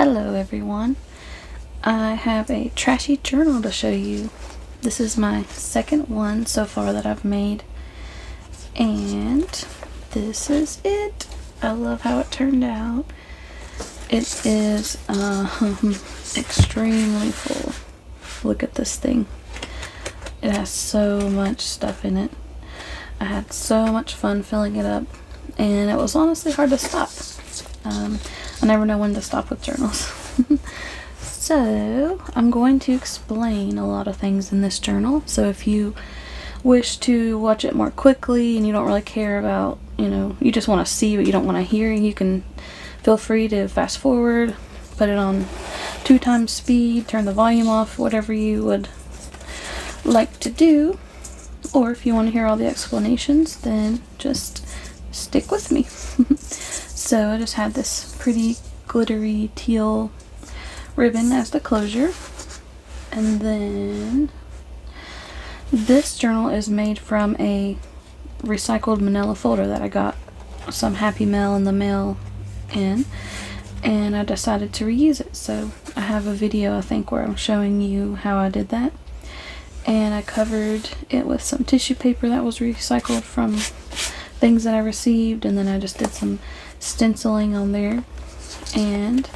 Hello everyone. I have a trashy journal to show you. This is my second one so far that I've made, and this is it. I love how it turned out. It is extremely full. Look at this thing. It has so much stuff in it. I had so much fun filling it up, and it was honestly hard to stop. I never know when to stop with journals. So I'm going to explain a lot of things in this journal. So if you wish to watch it more quickly and you don't really care about, you just want to see but you don't want to hear, you can feel free to fast forward, put it on 2x speed, turn the volume off, whatever you would like to do. Or if you want to hear all the explanations, then just stick with me. So I just had this pretty glittery teal ribbon as the closure. And then this journal is made from a recycled manila folder that I got some Happy Mail in the mail in, and I decided to reuse it. So I have a video, I think, where I'm showing you how I did that. And I covered it with some tissue paper that was recycled from things that I received, and then I just did some stenciling on there. And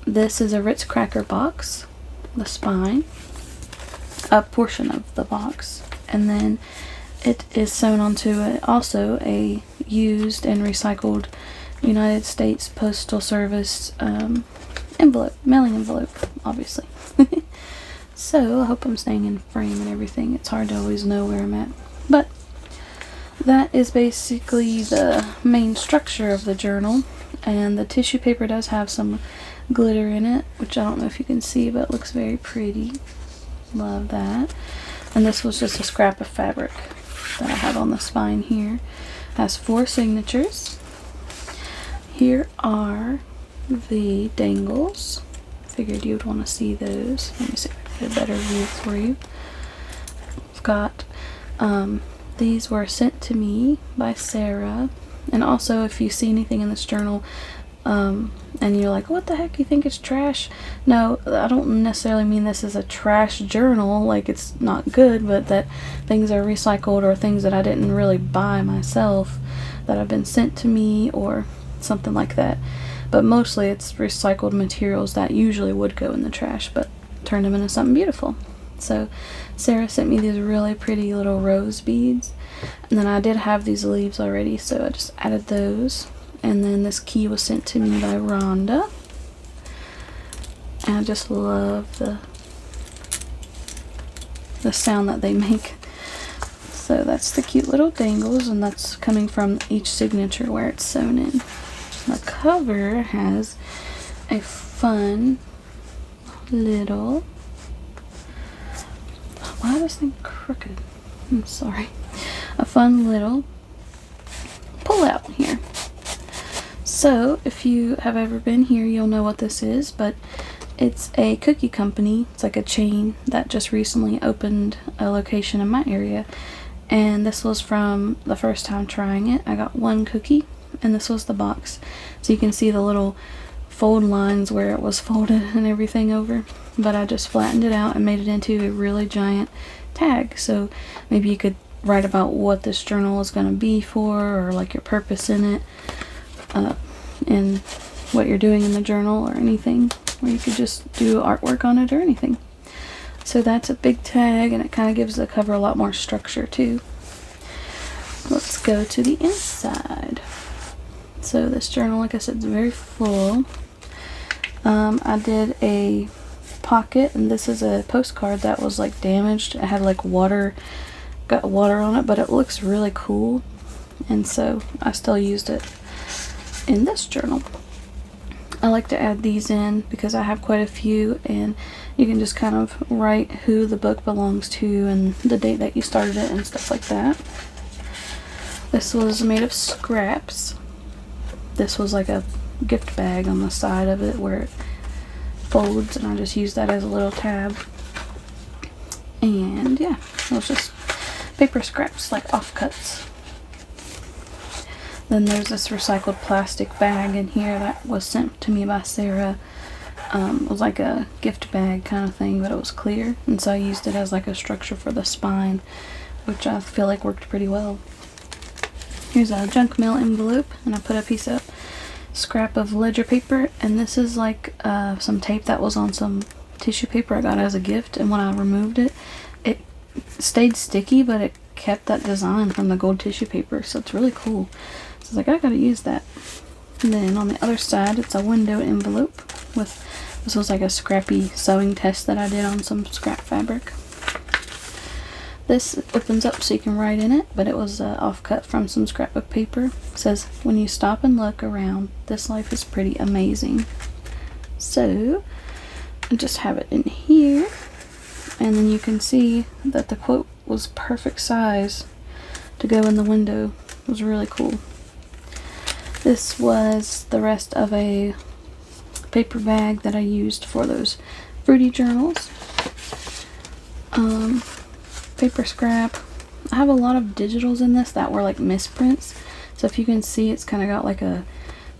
this is a Ritz cracker box, the spine, a portion of the box, and then it is sewn onto also a used and recycled United States Postal Service envelope, mailing envelope, obviously. So I hope I'm staying in frame and everything. It's hard to always know where I'm at, but that is basically the main structure of the journal. And the tissue paper does have some glitter in it, which I don't know if you can see, but it looks very pretty. Love that. And this was just a scrap of fabric that I have on the spine here. It has 4 signatures. Here are the dangles. Figured you would want to see those. Let me see if I can get a better view for you. I've got these were sent to me by Sarah. And also, if you see anything in this journal and you're like, what the heck, you think it's trash? No, I don't necessarily mean this is a trash journal, like it's not good, but that things are recycled or things that I didn't really buy myself that have been sent to me or something like that. But mostly it's recycled materials that usually would go in the trash, but turned them into something beautiful. So Sarah sent me these really pretty little rose beads, and then I did have these leaves already, so I just added those. And then this key was sent to me by Rhonda, and I just love the sound that they make. So that's the cute little dangles, and that's coming from each signature where it's sewn in. The cover has a fun little, why is this thing crooked? I'm sorry. A fun little pull out here. So if you have ever been here, you'll know what this is, but it's a cookie company. It's like a chain that just recently opened a location in my area, and this was from the first time trying it. I got 1 cookie, and this was the box. So you can see the little fold lines where it was folded and everything over, but I just flattened it out and made it into a really giant tag. So maybe you could write about what this journal is going to be for, or like your purpose in it, and what you're doing in the journal, or anything, or you could just do artwork on it or anything. So that's a big tag, and it kind of gives the cover a lot more structure too. Let's go to the inside. So this journal, like I said, is very full. I did a pocket, and this is a postcard that was like damaged. It had like got water on it, but it looks really cool, and so I still used it in this journal. I like to add these in because I have quite a few, and you can just kind of write who the book belongs to and the date that you started it and stuff like that. This was made of scraps. This was like a gift bag on the side of it where it folds, and I just used that as a little tab. And yeah, it was just paper scraps, like offcuts. Then there's this recycled plastic bag in here that was sent to me by Sarah. It was like a gift bag kind of thing, but it was clear, and so I used it as like a structure for the spine, which I feel like worked pretty well. Here's a junk mail envelope, and I put a piece of scrap of ledger paper, and this is like some tape that was on some tissue paper I got as a gift, and when I removed it, it stayed sticky, but it kept that design from the gold tissue paper, so it's really cool. So I was like, I gotta use that. And then on the other side, it's a window envelope with, this was like a scrappy sewing test that I did on some scrap fabric. This opens up so you can write in it, but it was offcut from some scrapbook paper. It says, when you stop and look around, this life is pretty amazing. So, I just have it in here, and then you can see that the quote was perfect size to go in the window. It was really cool. This was the rest of a paper bag that I used for those fruity journals. Paper scrap. I have a lot of digitals in this that were like misprints, so if you can see, it's kind of got like a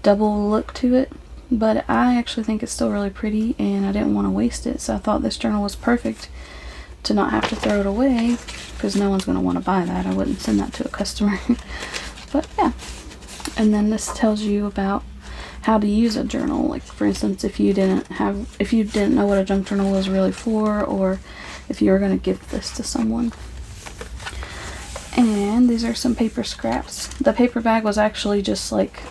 double look to it, but I actually think it's still really pretty, and I didn't want to waste it, so I thought this journal was perfect to not have to throw it away, because no one's going to want to buy that. I wouldn't send that to a customer. But yeah. And then this tells you about how to use a journal. Like, for instance, if you didn't know what a junk journal was really for, or if you were going to give this to someone. And these are some paper scraps. The paper bag was actually just like,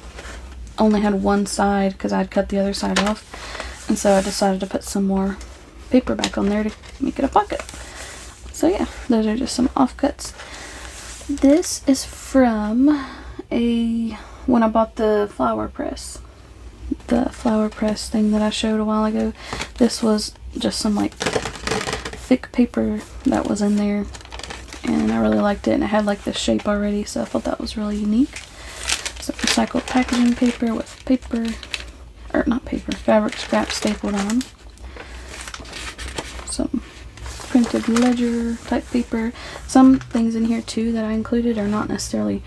only had one side because I'd cut the other side off, and so I decided to put some more paper back on there to make it a pocket. So yeah, those are just some offcuts. This is from when I bought the flower press thing that I showed a while ago. This was just some like thick paper that was in there, and I really liked it, and it had like this shape already, so I thought that was really unique. Some recycled packaging paper with fabric scrap stapled on. Some printed ledger type paper. Some things in here too that I included are not necessarily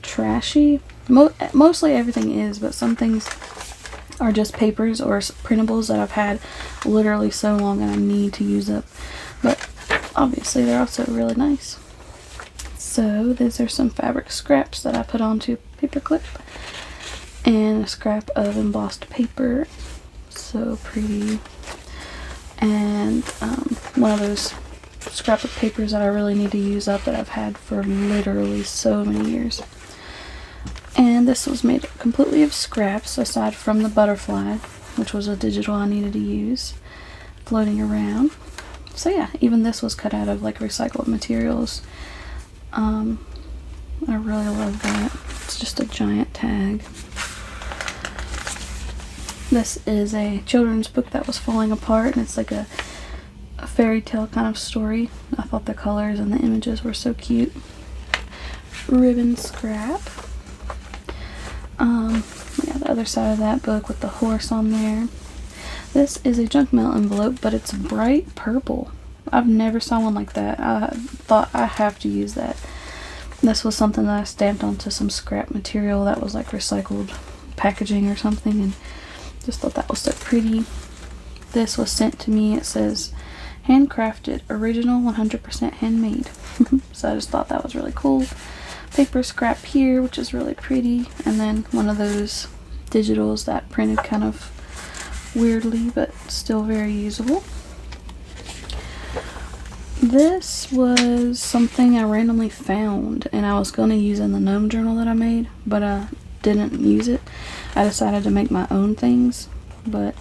trashy. Mostly everything is, but some things are just papers or printables that I've had literally so long and I need to use up. But obviously they're also really nice. So these are some fabric scraps that I put onto paper clip, and a scrap of embossed paper. So pretty. And one of those scrap of papers that I really need to use up that I've had for literally so many years. And this was made completely of scraps aside from the butterfly, which was a digital I needed to use floating around. So yeah, even this was cut out of like recycled materials. I really love that. It's just a giant tag. This is a children's book that was falling apart, and it's like a fairy tale kind of story. I thought the colors and the images were so cute. Ribbon scrap. Yeah, the other side of that book with the horse on there. This is a junk mail envelope, but it's bright purple. I've never saw one like that. I thought I have to use that. This was something that I stamped onto some scrap material that was like recycled packaging or something, and just thought that was so pretty. This was sent to me. It says handcrafted, original, 100% handmade. So I just thought that was really cool. Paper scrap here, which is really pretty, and then one of those digitals that printed kind of weirdly but still very usable. This was something I randomly found, and I was going to use in the gnome journal that I made, but I didn't use it. I decided to make my own things, but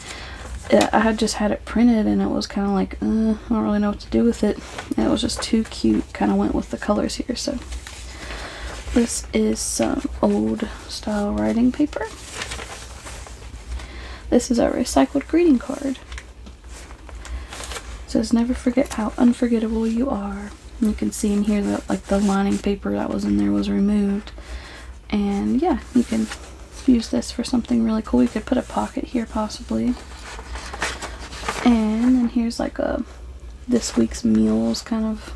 I had just had it printed, and it was kind of like, I don't really know what to do with it, and it was just too cute. Kind of went with the colors here. So this is some old style writing paper. This is a recycled greeting card. It says, never forget how unforgettable you are. And you can see in here that like the lining paper that was in there was removed. And yeah, you can use this for something really cool. You could put a pocket here possibly. And then here's like a this week's meals kind of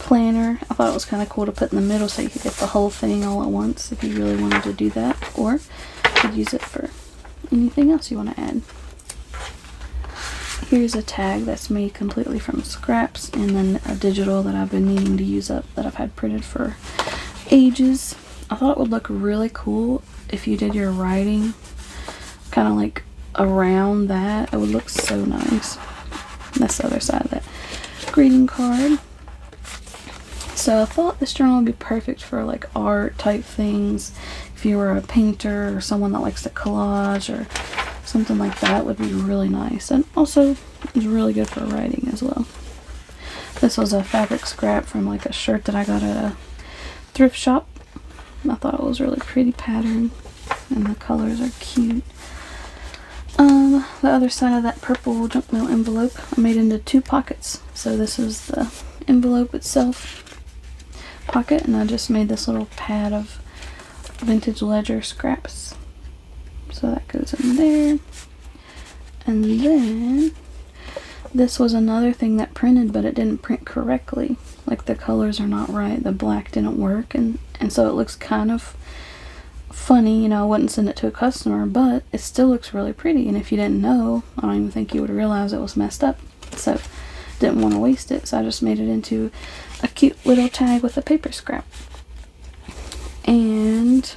planner. I thought it was kind of cool to put in the middle so you could get the whole thing all at once if you really wanted to do that, or you could use it for anything else you want to add. Here's a tag that's made completely from scraps, and then a digital that I've been needing to use up that I've had printed for ages. I thought it would look really cool if you did your writing kind of like around that. It would look so nice. That's the other side of that greeting card. So I thought this journal would be perfect for like art type things. If you were a painter or someone that likes to collage or something like that, would be really nice. And also it's really good for writing as well. This was a fabric scrap from like a shirt that I got at a thrift shop. I thought it was really pretty pattern and the colors are cute. The other side of that purple junk mail envelope I made into 2 pockets. So this is the envelope itself pocket, and I just made this little pad of vintage ledger scraps. So that goes in there. And then this was another thing that printed, but it didn't print correctly. Like the colors are not right. The black didn't work, and so it looks kind of funny. You know, I wouldn't send it to a customer, but it still looks really pretty. And if you didn't know, I don't even think you would realize it was messed up. So didn't want to waste it, so I just made it into a cute little tag with a paper scrap. And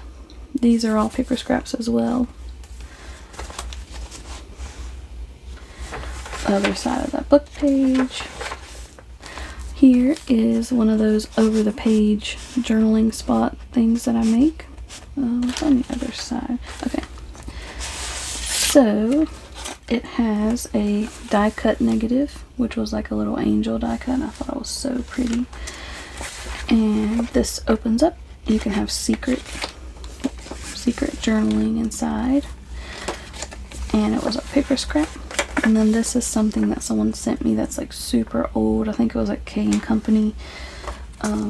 these are all paper scraps as well. Other side of that book page. Here is one of those over the page journaling spot things that I make. What's on the other side? Okay. So it has a die cut negative, which was like a little angel die cut, and I thought it was so pretty. And this opens up. You can have secret journaling inside. And it was a paper scrap. And then this is something that someone sent me that's like super old. I think it was like K & Company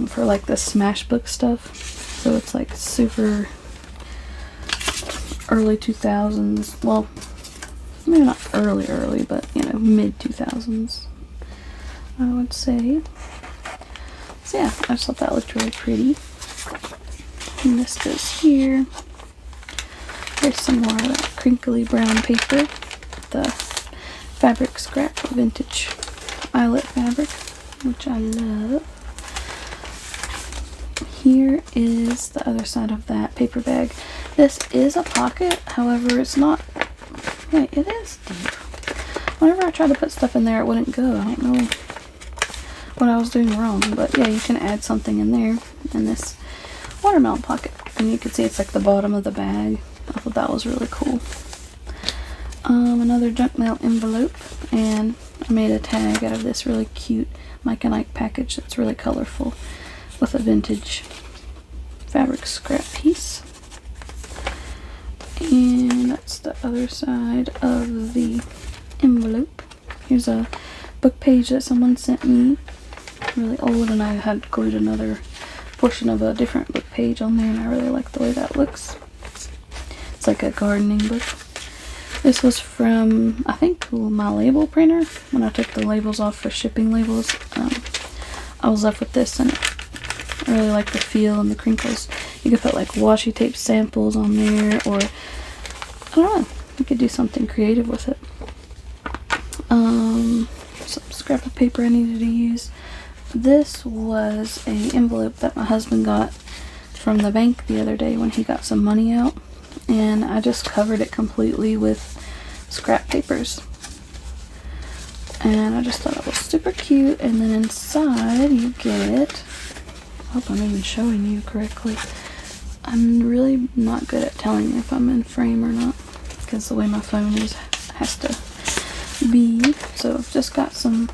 for like the Smash Book stuff. So it's like super early 2000s. Well, maybe not early, but you know, mid 2000s, I would say. So yeah, I just thought that looked really pretty. And this goes here. There's some more of that crinkly brown paper. The fabric scrap, vintage eyelet fabric, which I love. Here is the other side of that paper bag. This is a pocket, however it's not, wait, it is deep. Whenever I tried to put stuff in there, it wouldn't go. I don't know what I was doing wrong, but yeah, you can add something in there in this watermelon pocket. And you can see it's like the bottom of the bag. I thought that was really cool. Another junk mail envelope, and I made a tag out of this really cute Mike and Ike package that's really colorful with a vintage fabric scrap piece. And that's the other side of the envelope. Here's a book page that someone sent me, really old, and I had glued another portion of a different book page on there, and I really like the way that looks. It's like a gardening book. This was from, I think, my label printer. When I took the labels off for shipping labels, I was left with this, and I really like the feel and the crinkles. You could put like washi tape samples on there, or I don't know, you could do something creative with it. Some scrap of paper I needed to use. This was an envelope that my husband got from the bank the other day when he got some money out. And I just covered it completely with scrap papers. And I just thought it was super cute. And then inside you get, I hope I'm even showing you correctly. I'm really not good at telling if I'm in frame or not, because the way my phone is has to be. So I've just got some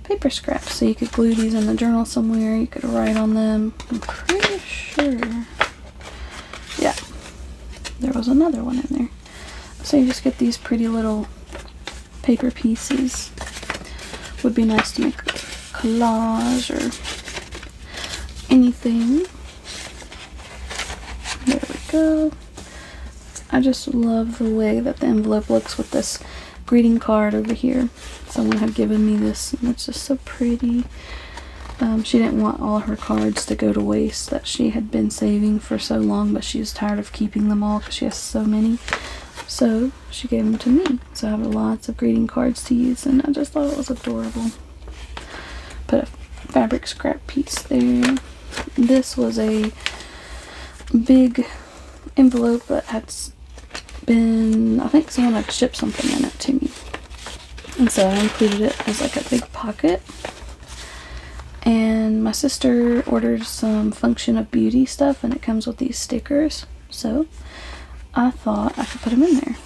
paper scraps, so you could glue these in the journal somewhere. You could write on them. I'm pretty sure, yeah, there was another one in there. So you just get these pretty little paper pieces. Would be nice to make a collage or anything. There we go. I just love the way that the envelope looks with this greeting card over here. Someone had given me this, and it's just so pretty. She didn't want all her cards to go to waste that she had been saving for so long, but she was tired of keeping them all because she has so many. So she gave them to me. So I have lots of greeting cards to use, and I just thought it was adorable. Put a fabric scrap piece there. This was a big envelope that had been, I think someone had shipped something in it to me. And so I included it as like a big pocket. And my sister ordered some Function of Beauty stuff, and it comes with these stickers. So I thought I could put them in there.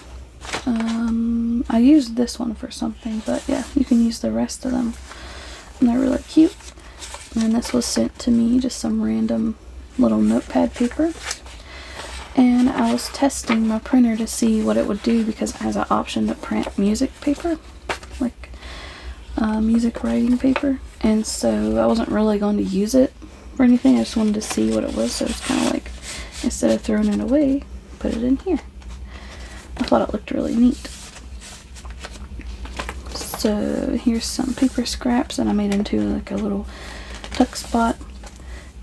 I used this one for something, but yeah, you can use the rest of them. And they're really cute. And this was sent to me, just some random little notepad paper. And I was testing my printer to see what it would do because it has an option to print music paper, like music writing paper. And so I wasn't really going to use it for anything. I just wanted to see what it was. So it's kind of like, instead of throwing it away, put it in here. I thought it looked really neat. So here's some paper scraps that I made into like a little tuck spot.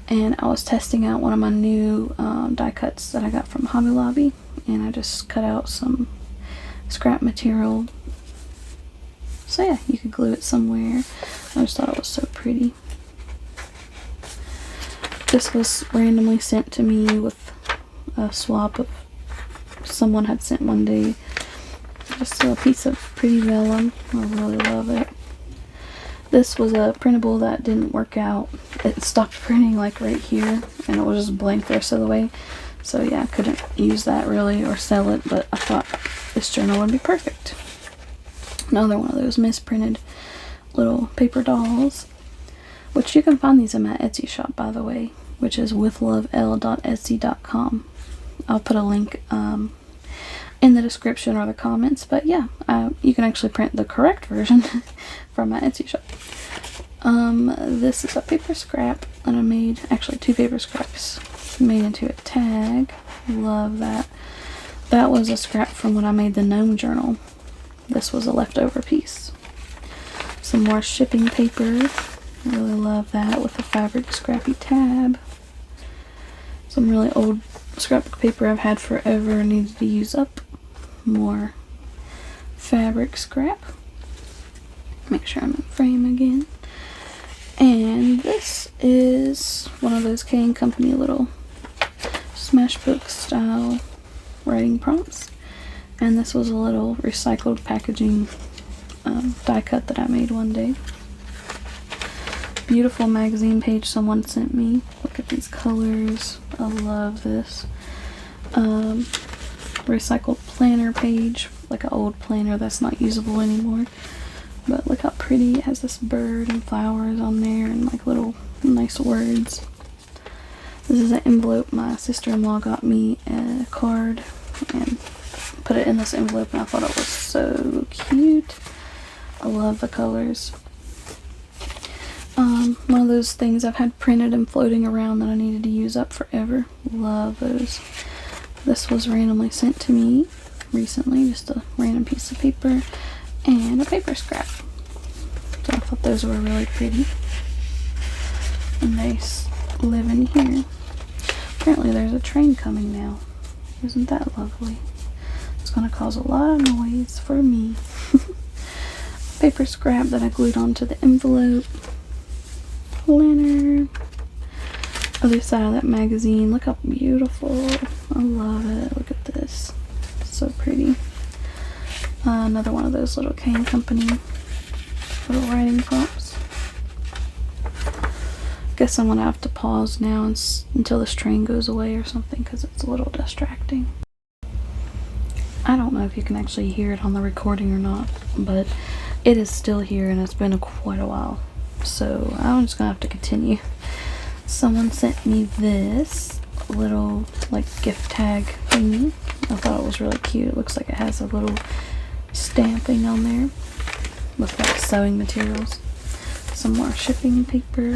And I was testing out one of my new die cuts that I got from Hobby Lobby, and I just cut out some scrap material. So yeah, you could glue it somewhere. I just thought it was so pretty. This was randomly sent to me with a swap of someone had sent one day. Just a piece of pretty vellum. I really love it. This was a printable that didn't work out. It stopped printing like right here, and it was just blank the rest of the way. So yeah, I couldn't use that really or sell it, but I thought this journal would be perfect. Another one of those misprinted little paper dolls, which you can find these in my Etsy shop, by the way, which is withlovell.etsy.com. I'll put a link in the description or the comments, but yeah, you can actually print the correct version from my Etsy shop. This is a paper scrap that I made, actually 2 paper scraps made into a tag. Love that. That was a scrap from when I made the gnome journal. This was a leftover piece. Some more shipping paper. Really love that, with a fabric scrappy tab. Some really old scrapbook paper I've had forever, needed to use up. More fabric scrap. Make sure I'm in frame again. And this is one of those K & Company little Smashbook style writing prompts. And this was a little recycled packaging die cut that I made one day. Beautiful magazine page someone sent me. Look at these colors. I love this. Recycled planner page, like an old planner that's not usable anymore. But look how pretty. It has this bird and flowers on there and like little nice words. This is an envelope. My sister-in-law got me a card and put it in this envelope, and I thought it was so cute. I love the colors. One of those things I've had printed and floating around that I needed to use up forever. Love those. This was randomly sent to me recently, just a random piece of paper and a paper scrap. So I thought those were really pretty. And they live in here. Apparently there's a train coming now. Isn't that lovely? It's going to cause a lot of noise for me. Paper scrap that I glued onto the envelope. Planner. Other side of that magazine. Look how beautiful. I love it. Look at this. So pretty. Another one of those little K & Company little writing prompts. Guess I'm gonna have to pause now until this train goes away or something, because it's a little distracting. I don't know if you can actually hear it on the recording or not, but it is still here and it's been quite a while. So I'm just gonna have to continue. Someone sent me this little like gift tag thingy. I thought it was really cute. It looks like it has a little stamping on there with like sewing materials. Some more shipping paper.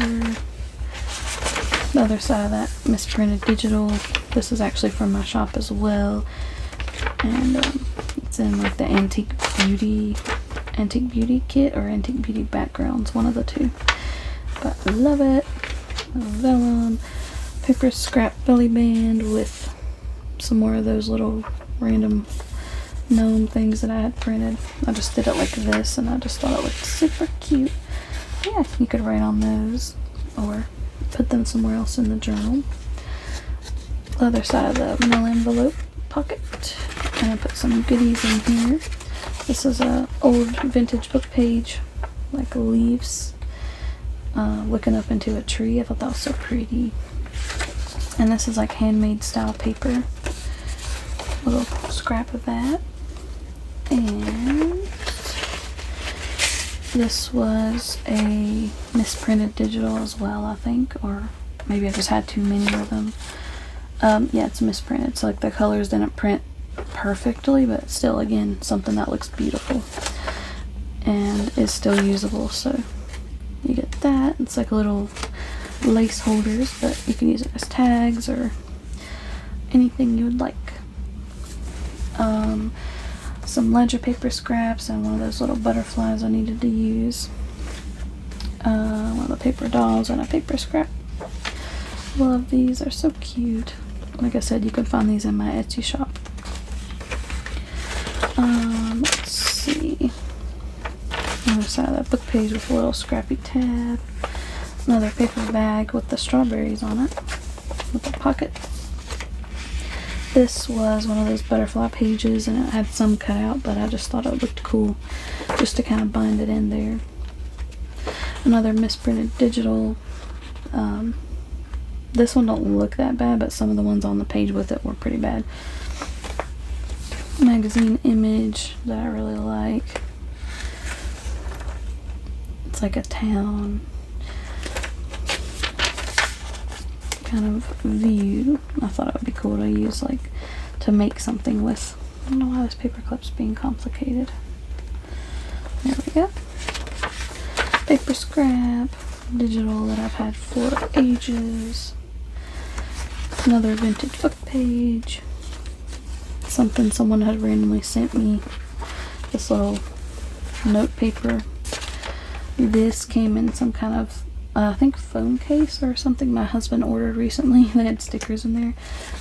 The other side of that misprinted digital. This is actually from my shop as well, and it's in like the antique beauty kit or antique beauty backgrounds, one of the two. but I love it. Vellum, paper scrap belly band with some more of those little random gnome things that I had printed. I just did it like this and I just thought it looked super cute. Yeah, you could write on those or put them somewhere else in the journal. The other side of the mail envelope pocket, and I put some goodies in here. This is a old vintage book page, like leaves looking up into a tree. I thought that was so pretty. And this is like handmade style paper. Little scrap of that. And this was a misprinted digital as well, I think, or maybe I just had too many of them. Yeah, it's misprinted, so like the colors didn't print perfectly, but still, again, something that looks beautiful and is still usable. So you get that. It's like a little lace holders, but you can use it as tags or anything you would like. Some ledger paper scraps and one of those little butterflies I needed to use. One of the paper dolls and a paper scrap. Love these, they're so cute. Like I said, you can find these in my Etsy shop. Let's see. Other side of that book page with a little scrappy tab. Another paper bag with the strawberries on it, with a pocket. This was one of those butterfly pages and it had some cut out, but I just thought it looked cool just to kind of bind it in there. Another misprinted digital. This one don't look that bad, but some of the ones on the page with it were pretty bad. Magazine image that I really like. It's like a town kind of view. I thought it would be cool to use, like, to make something with. I don't know why this paper clip's being complicated. There we go. Paper scrap, digital that I've had for ages. Another vintage book page. Something someone had randomly sent me. This little note paper. This came in some kind of I think phone case or something my husband ordered recently. They had stickers in there,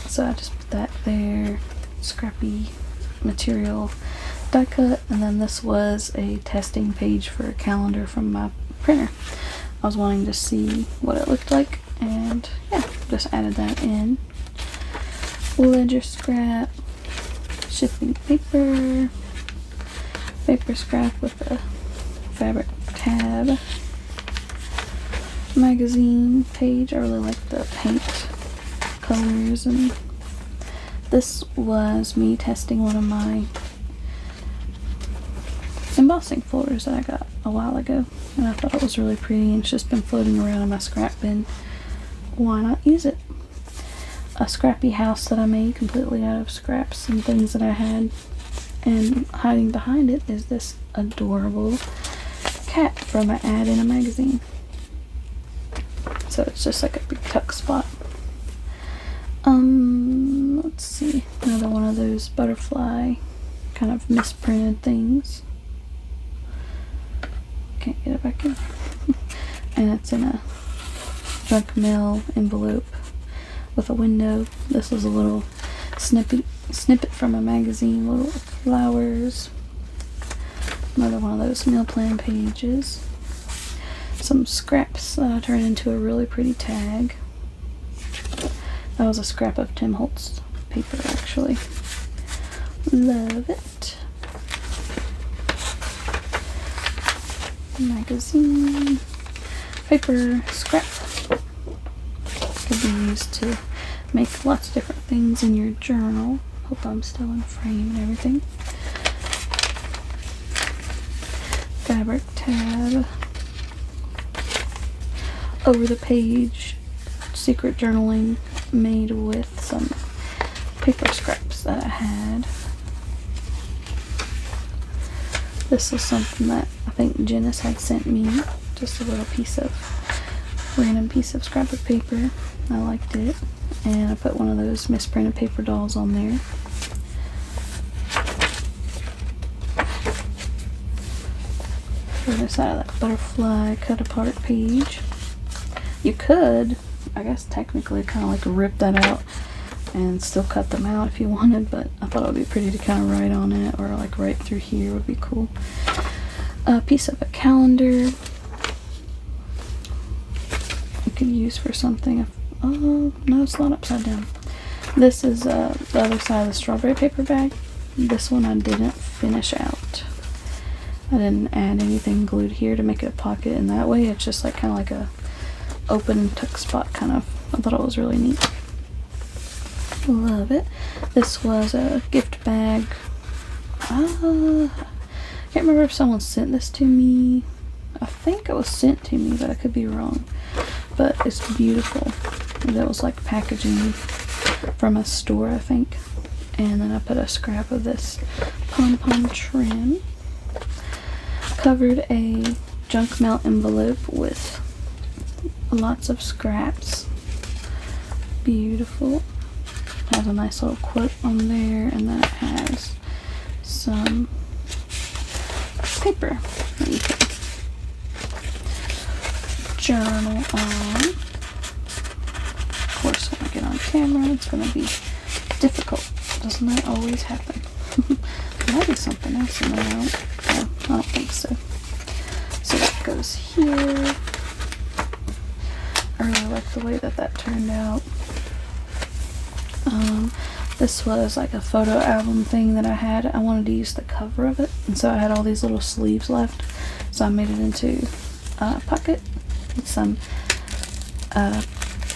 so I just put that there. Scrappy material die cut. And then this was a testing page for a calendar from my printer. I was wanting to see what it looked like, and yeah, just added that in. Ledger scrap, shipping paper, paper scrap with a fabric tab. Magazine page. I really like the paint colors, and this was me testing one of my embossing folders that I got a while ago, and I thought it was really pretty, and it's just been floating around in my scrap bin. Why not use it? A scrappy house that I made completely out of scraps and things that I had, and hiding behind it is this adorable cat from an ad in a magazine. So it's just like a big tuck spot. Let's see. Another one of those butterfly kind of misprinted things. Can't get it back in. And it's in a junk mail envelope with a window. This was a little snippet from a magazine, little flowers. Another one of those meal plan pages. Some scraps that I turned into a really pretty tag. That was a scrap of Tim Holtz paper, actually. Love it. Magazine. Paper scrap. Could be used to make lots of different things in your journal. Hope I'm still in frame and everything. Fabric tab. Over the page, secret journaling made with some paper scraps that I had. This was something that I think Janice had sent me, just a little random piece of scrap of paper. I liked it, and I put one of those misprinted paper dolls on there. The other side of that butterfly cut apart page. You could, I guess technically, kind of like rip that out and still cut them out if you wanted, but I thought it would be pretty to kind of write on it, or like right through here would be cool. A piece of a calendar you could use for something. Oh, no, it's not upside down. This is the other side of the strawberry paper bag. This one I didn't finish out. I didn't add anything glued here to make it a pocket, and that way it's just like kind of like a open tuck spot kind of. I thought it was really neat. Love it. This was a gift bag. I can't remember if someone sent this to me. I think it was sent to me, but I could be wrong. But it's beautiful. That was like packaging from a store, I think. And then I put a scrap of this pom-pom trim. Covered a junk mail envelope with lots of scraps. Beautiful. Has a nice little quote on there, and then it has some paper that you can journal on. Of course, when I get on camera, it's going to be difficult. Doesn't that always happen? There might be something else in there. No, I don't think so. So that goes here. I really like the way that turned out. This was like a photo album thing that I had. I wanted to use the cover of it, and so I had all these little sleeves left. So I made it into a pocket with some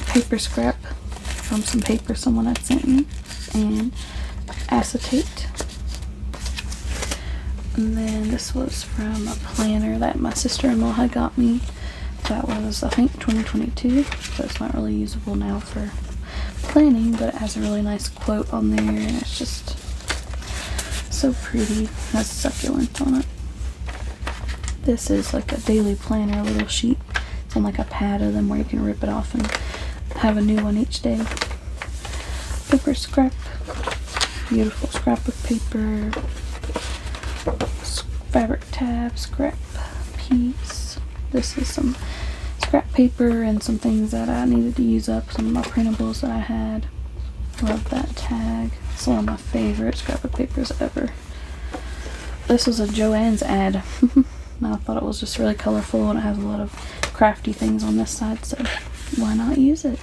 paper scrap from some paper someone had sent me, and acetate. And then this was from a planner that my sister-in-law had got me. That was, I think, 2022, so it's not really usable now for planning, but it has a really nice quote on there, and it's just so pretty. It has succulent on it. This is like a daily planner little sheet. It's on like a pad of them where you can rip it off and have a new one each day. Paper scrap. Beautiful scrap of paper. Fabric tab, scrap piece. This is some scrap paper and some things that I needed to use up, some of my printables that I had. Love that tag. It's one of my favorite scrap of papers ever. This was a Joann's ad. I thought it was just really colorful, and it has a lot of crafty things on this side, so why not use it?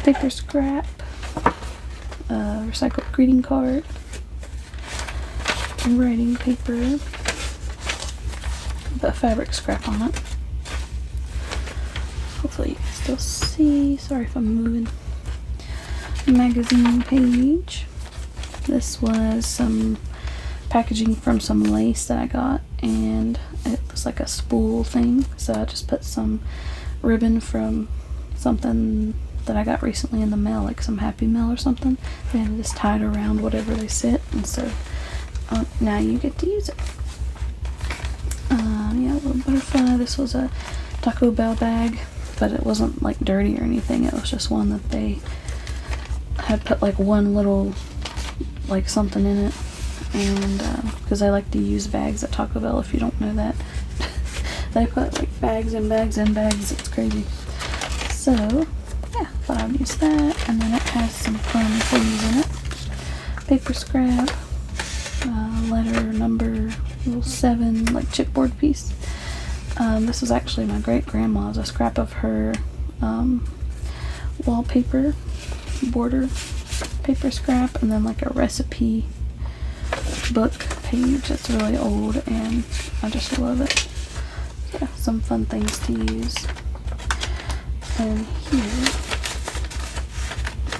Paper scrap. Recycled greeting card. Writing paper. Put fabric scrap on it. Hopefully you can still see. Sorry if I'm moving. Magazine page. This was some packaging from some lace that I got, and it looks like a spool thing, so I just put some ribbon from something that I got recently in the mail, like some Happy Mail or something. They had this tied around whatever they sent, and so now you get to use it. Yeah, a little butterfly. This was a Taco Bell bag, but it wasn't like dirty or anything. It was just one that they had put like one little like something in it, and because I like to use bags at Taco Bell, if you don't know that. They put like bags and bags and bags. It's crazy. So yeah, thought I'd use that. And then it has some fun things in it. Paper scrap, letter number 7, like chipboard piece. This was actually my great-grandma's, a scrap of her wallpaper border paper scrap, and then like a recipe book page that's really old, and I just love it. Yeah, some fun things to use. And here,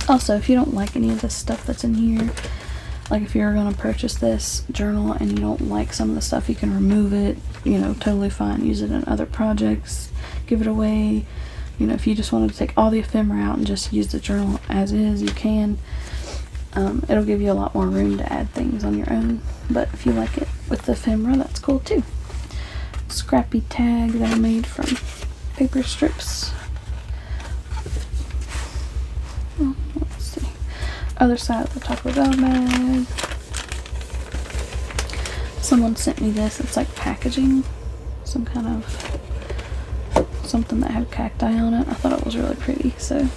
also, if you don't like any of this stuff that's in here, like if you're going to purchase this journal and you don't like some of the stuff, you can remove it, you know, totally fine. Use it in other projects, give it away. You know, if you just wanted to take all the ephemera out and just use the journal as is, you can. It'll give you a lot more room to add things on your own, but if you like it with the ephemera, that's cool too. Scrappy tag that I made from paper strips. Let's see. Other side of the Taco Bell bag. Someone sent me this. It's like packaging. Some kind of something that had cacti on it. I thought it was really pretty, so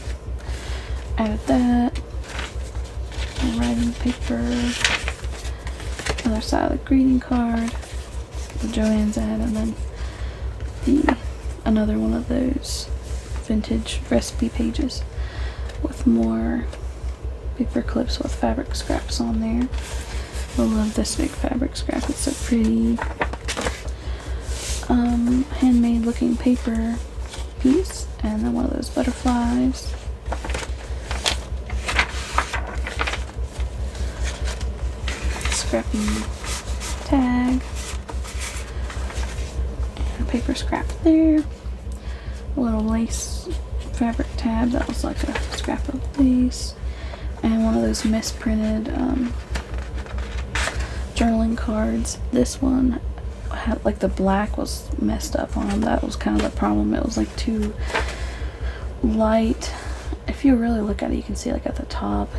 added that. Writing paper. Other side of the greeting card. The Joann's ad, and then another one of those vintage recipe pages with more paper clips with fabric scraps on there. I love this big fabric scrap, it's so pretty. Handmade looking paper piece, and then one of those butterflies. Scrappy tag. And a paper scrap there. A little lace fabric tab that was like a scrap of lace. And one of those misprinted journaling cards. This one had, like, the black was messed up on them. That was kind of the problem. It was like too light. If you really look at it, you can see like at the top.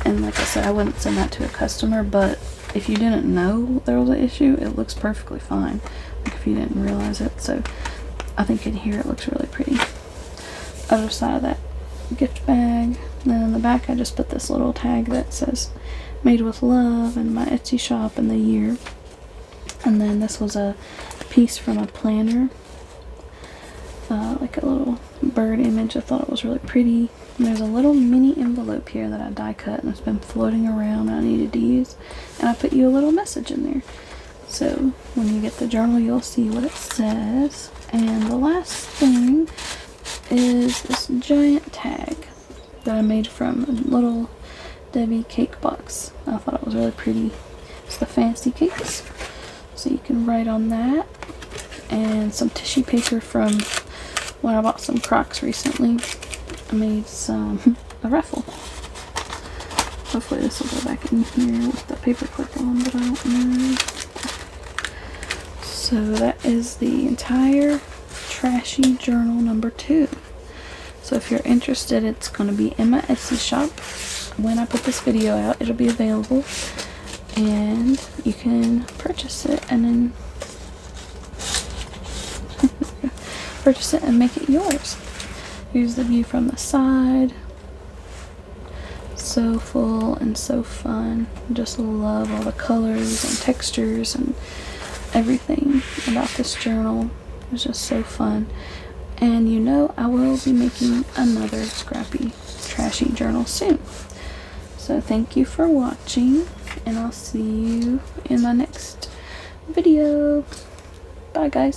And like I said, I wouldn't send that to a customer, but if you didn't know there was an issue, it looks perfectly fine. Like if you didn't realize it. So I think in here it looks really pretty. Other side of that gift bag. And then in the back I just put this little tag that says made with love and my Etsy shop and the year. And then this was a piece from a planner, like a little bird image. I thought it was really pretty. And there's a little mini envelope here that I die cut and it's been floating around and I needed to use, and I put you a little message in there. So when you get the journal, you'll see what it says. And the last thing is this giant tag that I made from a little Debbie cake box. I thought it was really pretty. It's the fancy cakes, so you can write on that. And some tissue paper from when I bought some Crocs recently. I made a raffle. Hopefully this will go back in here with the paper clip on, but I don't know. So that is the entire Trashy journal number 2. So if you're interested, it's going to be in my Etsy shop. When I put this video out, it'll be available, and you can purchase it and then purchase it and make it yours. Here's the view from the side. So full and so fun. Just love all the colors and textures and everything about this journal. It was just so fun. And you know, I will be making another scrappy trashy journal soon. So thank you for watching, and I'll see you in my next video. Bye guys.